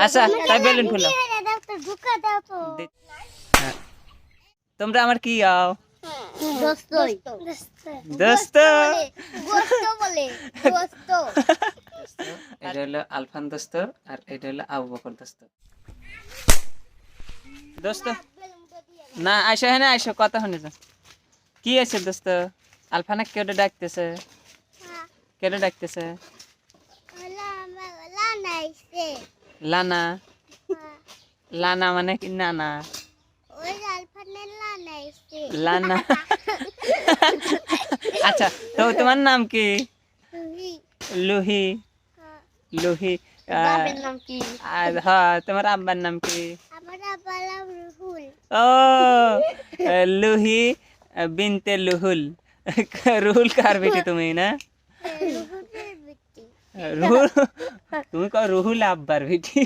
আচ্ছা তাই বেলুন ফুলাও। হ্যাঁ। তোমরা আমার কি আও? দোস্ত দোস্ত। বলে দোস্ত এটা হলো আলফান দোস্ত আর এটা হলো আবু বকর দোস্ত। দোস্ত না আইসো, হ্যাঁ আইসো, কথা শুনে যা। কি আছে দোস্ত? আলফানা কেডে ডাকতেছে? কেডে ডাকতেছে? লানা। লানা মানে কি? নানা। লানা। আচ্ছা তো তোমার নাম কি? লুহি। লুহি। নাম কি? আর হ্যাঁ তোমার আব্বার নাম কি? ও লুহি বিনতে লুহুল। রুহুল কার বেটি তুমি না? রুহুল তুমি কও রুহুল আব্বার বেটি।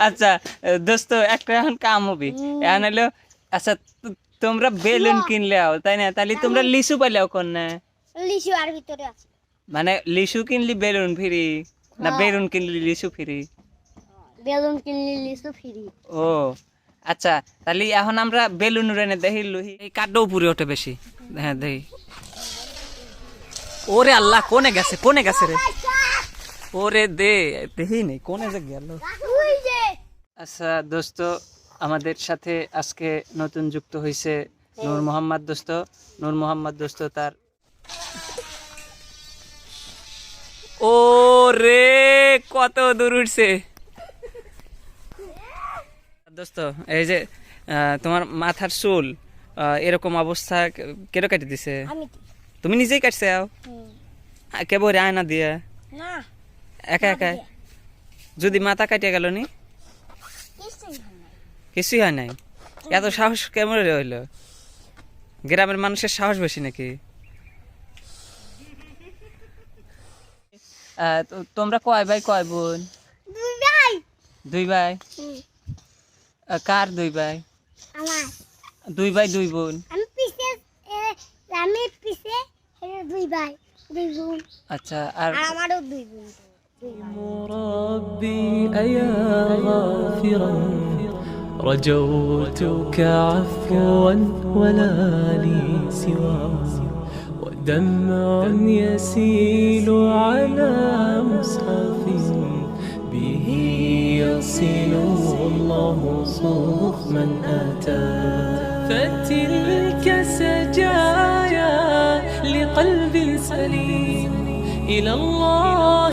আচ্ছা দোস্ত একটা এখন কাম হবে, এখন হলো আচ্ছা তোমরা বেলুন কিনলেও তাই না, তাহলে তোমরা লিচু পাইলেও কোন না? লিচু আর ভিতরে আছে। মানে লিচু কিনলি বেলুন ফ্রি না বেলুন কিনলি লিচু ফ্রি? বেলুন কিনলে লিচু ফ্রি। ও আচ্ছা তাহলে এখন আমরা বেলুন উড়ানে দেখি লুহি এই কাঠটা উপরে ওঠে বেশি। হ্যাঁ দেখি। ওরে আল্লাহ কোনে গেছে, কোনে গেছে রে? ওরে দে দেখি নেই কোনে যে গেল। আচ্ছা দোস্ত আমাদের সাথে আজকে নতুন যুক্ত হয়েছে নূর মোহাম্মদ দোস্ত। নূর মোহাম্মদ দোস্ত তার ও রে কত দূর উঠছে দোস্ত। এই যে তোমার মাথার চুল এরকম অবস্থা কেন কাটি দিছে? তুমি নিজেই কাটছে কেবল আয়না দিয়ে না একা একা? যদি মাথা কাটিয়ে গেল নি? কিছুই হয় নাই। এত সাহস কেমন হইলো? গ্রামের মানুষের সাহস বেশি নাকি? তোমরা কয় ভাই কয় বোন? দুই ভাই। কার দুই ভাই? আমার। দুই ভাই দুই বোন। আমি পিছে দুই ভাই দুই বোন। আচ্ছা আর আমারও দুই বোন। ربي أيا غافرا رجوتك عفوا ولا لي سوى ودمع يسيل على مصحف به يصل الله صوف من أتى فتلك سجايا لقلب سليم إلى الله.